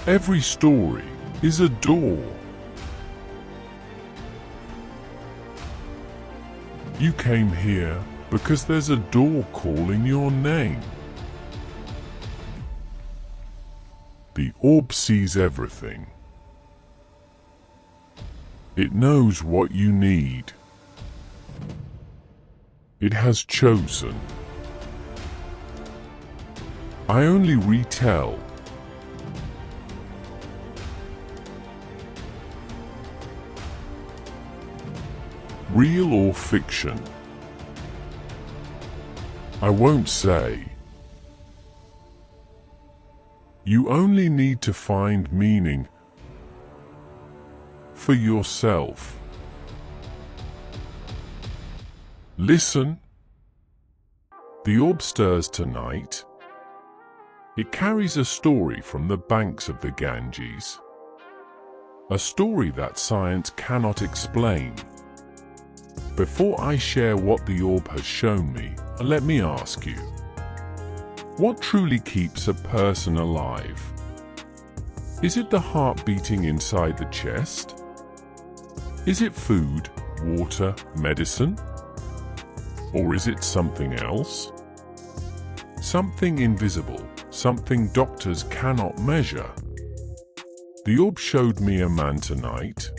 Every story is a door. You came here because there's a door calling your name. The orb sees everything. It knows what you need. It has chosen. I only retell. Real or fiction? I won't say. You only need to find meaning for yourself. Listen. The orb stirs tonight. It carries a story from the banks of the Ganges. A story that science cannot explain. Before I share what the orb has shown me, let me ask you, what truly keeps a person alive? Is it the heart beating inside the chest? Is it food, water, medicine? Or is it something else? Something invisible, something doctors cannot measure. The orb showed me a man tonight.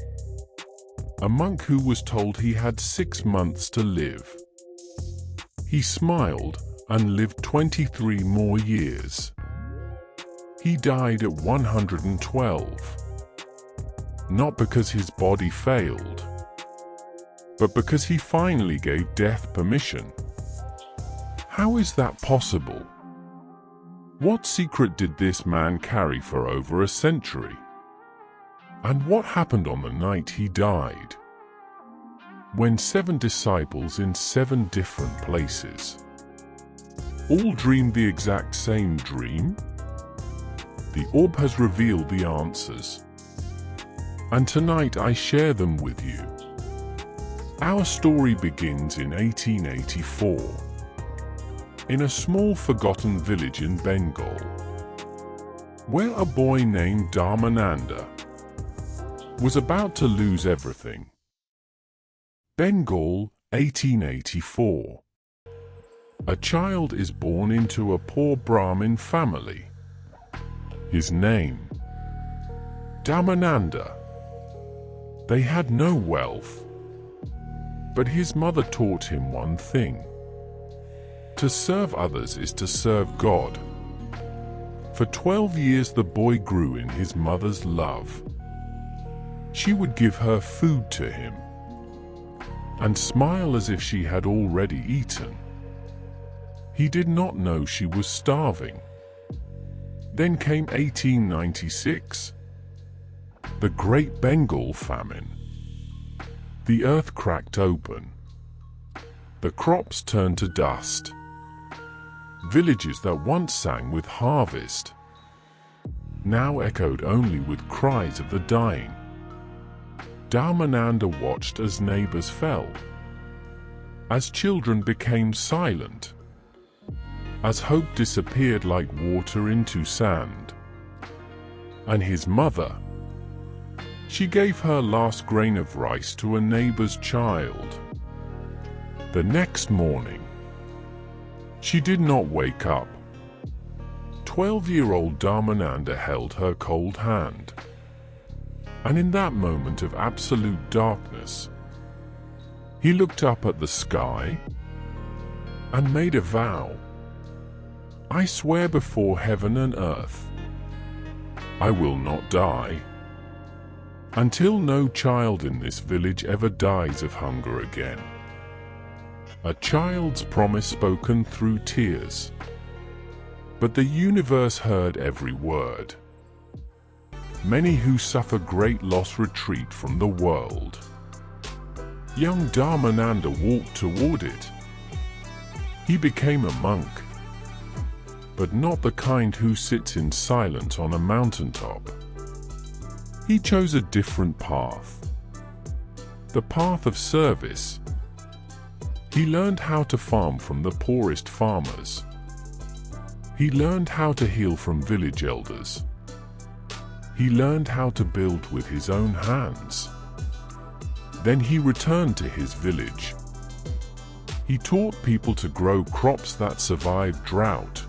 A monk who was told he had 6 months to live. He smiled and lived 23 more years. He died at 112. Not because his body failed, but because he finally gave death permission. How is that possible? What secret did this man carry for over a century? And what happened on the night he died? When 7 disciples in 7 different places all dreamed the exact same dream? The orb has revealed the answers, and tonight I share them with you. Our story begins in 1884, in a small forgotten village in Bengal, where a boy named Dharmananda was about to lose everything. Bengal, 1884. A child is born into a poor Brahmin family. His name, Dharmananda. They had no wealth, but his mother taught him one thing. To serve others is to serve God. For 12 years the boy grew in his mother's love. She would give her food to him and smile as if she had already eaten. He did not know she was starving. Then came 1896, the Great Bengal famine. The earth cracked open. The crops turned to dust. Villages that once sang with harvest now echoed only with cries of the dying. Dharmananda watched as neighbors fell, as children became silent, as hope disappeared like water into sand. And his mother, she gave her last grain of rice to a neighbor's child. The next morning, she did not wake up. 12-year-old Dharmananda held her cold hand. And in that moment of absolute darkness, he looked up at the sky and made a vow. I swear before heaven and earth, I will not die until no child in this village ever dies of hunger again. A child's promise spoken through tears, but the universe heard every word. Many who suffer great loss retreat from the world. Young Dharmananda walked toward it. He became a monk, but not the kind who sits in silence on a mountaintop. He chose a different path, the path of service. He learned how to farm from the poorest farmers. He learned how to heal from village elders. He learned how to build with his own hands. Then he returned to his village. He taught people to grow crops that survived drought.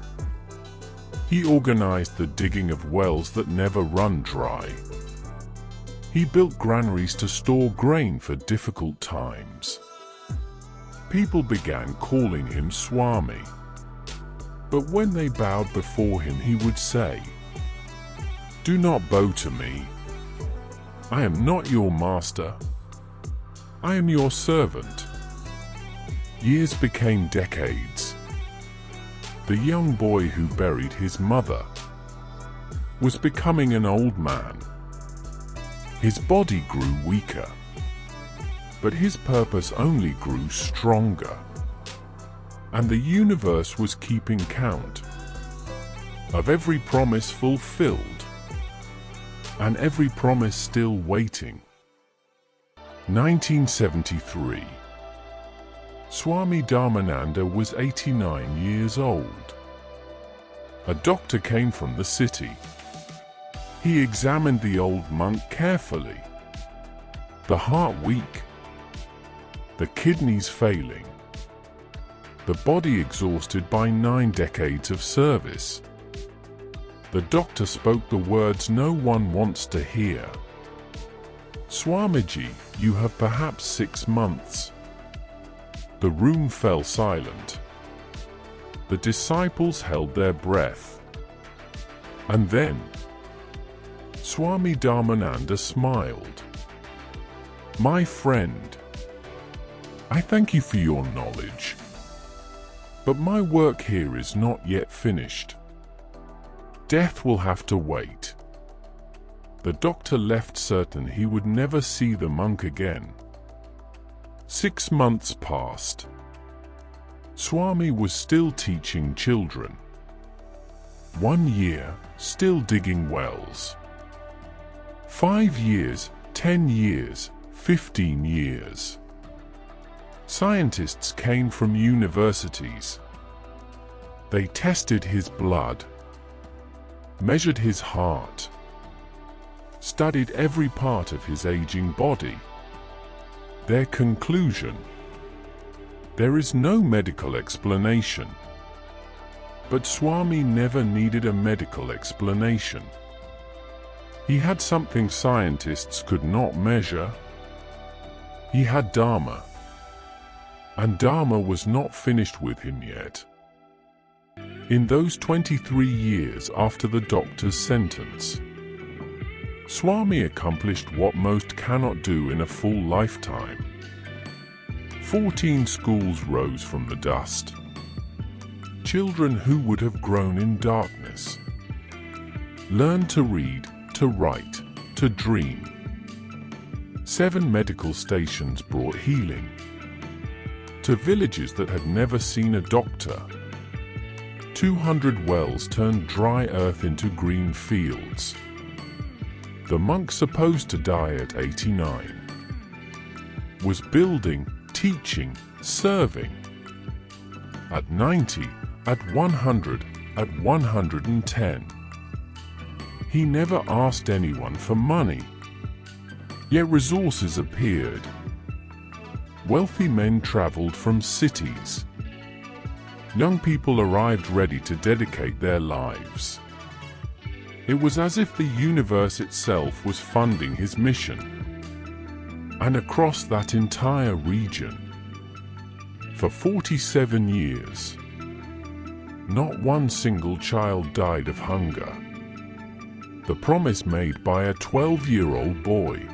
He organized the digging of wells that never run dry. He built granaries to store grain for difficult times. People began calling him Swami. But when they bowed before him, he would say, "Do not bow to me. I am not your master. I am your servant." Years became decades. The young boy who buried his mother was becoming an old man. His body grew weaker, but his purpose only grew stronger. And the universe was keeping count of every promise fulfilled and every promise still waiting. 1973. Swami Dharmananda was 89 years old. A doctor came from the city. He examined the old monk carefully. The heart weak, the kidneys failing, the body exhausted by 9 decades of service. The doctor spoke the words no one wants to hear. "Swamiji, you have perhaps 6 months." The room fell silent. The disciples held their breath. And then, Swami Dharmananda smiled. "My friend, I thank you for your knowledge. But my work here is not yet finished. Death will have to wait." The doctor left certain he would never see the monk again. 6 months passed. Swami was still teaching children. 1 year, still digging wells. 5 years, 10 years, 15 years. Scientists came from universities. They tested his blood, measured his heart, studied every part of his aging body. Their conclusion: there is no medical explanation. But Swami never needed a medical explanation. He had something scientists could not measure. He had Dharma. And Dharma was not finished with him yet. In those 23 years after the doctor's sentence, Swami accomplished what most cannot do in a full lifetime. 14 schools rose from the dust. Children who would have grown in darkness learned to read, to write, to dream. 7 medical stations brought healing to villages that had never seen a doctor. 200 wells turned dry earth into green fields. The monk supposed to die at 89 was building, teaching, serving. At 90, at 100, at 110. He never asked anyone for money. Yet resources appeared. Wealthy men traveled from cities. Young people arrived ready to dedicate their lives. It was as if the universe itself was funding his mission. And across that entire region, for 47 years, not one single child died of hunger. The promise made by a 12-year-old boy,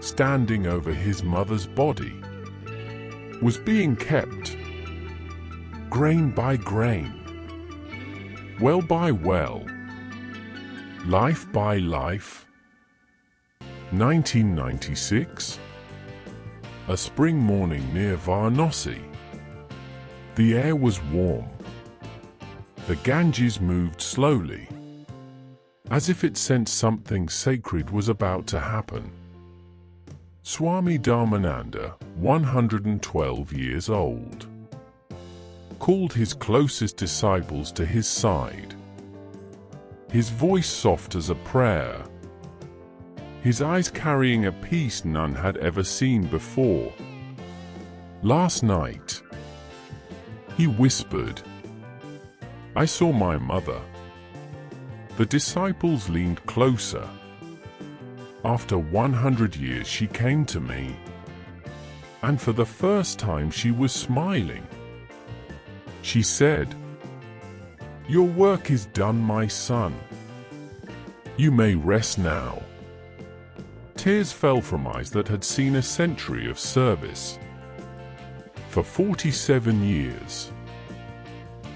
standing over his mother's body, was being kept, grain by grain, well by well, life by life. 1996. A spring morning near Varanasi. The air was warm. The Ganges moved slowly, as if it sensed something sacred was about to happen. Swami Dharmananda, 112 years old, called his closest disciples to his side. his voice soft as a prayer, his eyes carrying a peace none had ever seen before. "Last night," he whispered, "I saw my mother." The disciples leaned closer. "After 100 years she came to me, and for the first time she was smiling. She said, 'Your work is done, my son. You may rest now.'" Tears fell from eyes that had seen a century of service. For 47 years,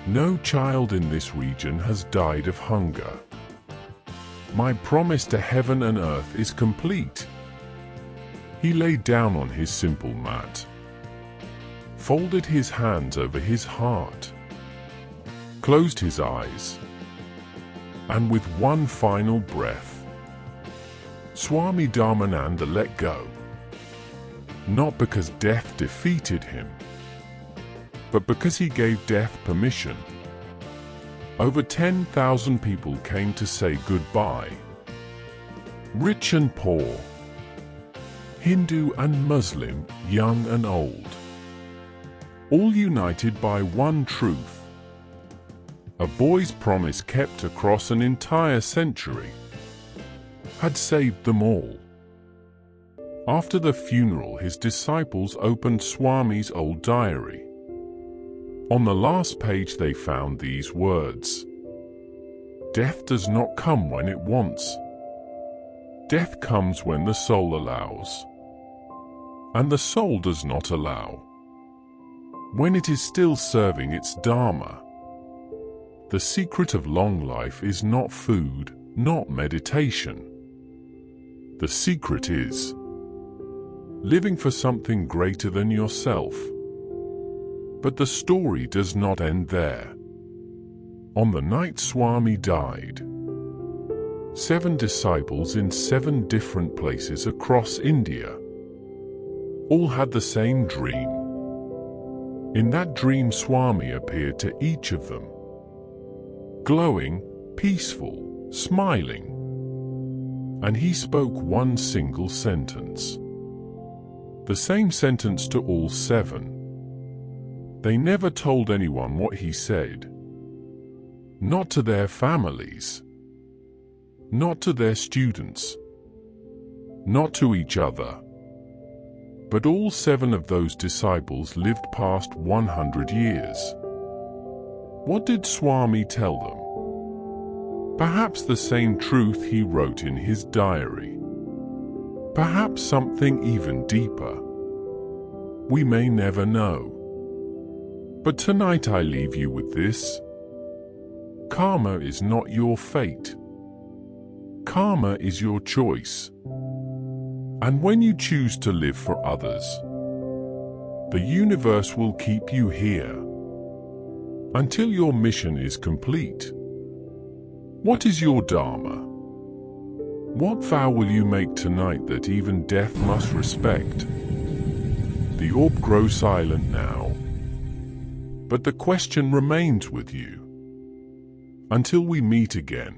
no child in this region has died of hunger. My promise to heaven and earth is complete. He lay down on his simple mat, folded his hands over his heart, closed his eyes, and with one final breath, Swami Dharmananda let go. Not because death defeated him, but because he gave death permission. Over 10,000 people came to say goodbye. Rich and poor, Hindu and Muslim, young and old, all united by one truth. A boy's promise kept across an entire century had saved them all. After the funeral, his disciples opened Swami's old diary. On the last page they found these words: "Death does not come when it wants. Death comes when the soul allows. And the soul does not allow when it is still serving its Dharma. The secret of long life is not food, not meditation. The secret is living for something greater than yourself." But the story does not end there. On the night Swami died, 7 disciples in 7 different places across India all had the same dream. In that dream, Swami appeared to each of them, glowing, peaceful, smiling. And he spoke one single sentence. The same sentence to all 7. They never told anyone what he said. Not to their families. Not to their students. Not to each other. But all 7 of those disciples lived past 100 years. What did Swami tell them? Perhaps the same truth he wrote in his diary. Perhaps something even deeper. We may never know. But tonight I leave you with this. Karma is not your fate. Karma is your choice. And when you choose to live for others, the universe will keep you here until your mission is complete. What is your Dharma? What vow will you make tonight that even death must respect? The orb grows silent now, but the question remains with you. Until we meet again.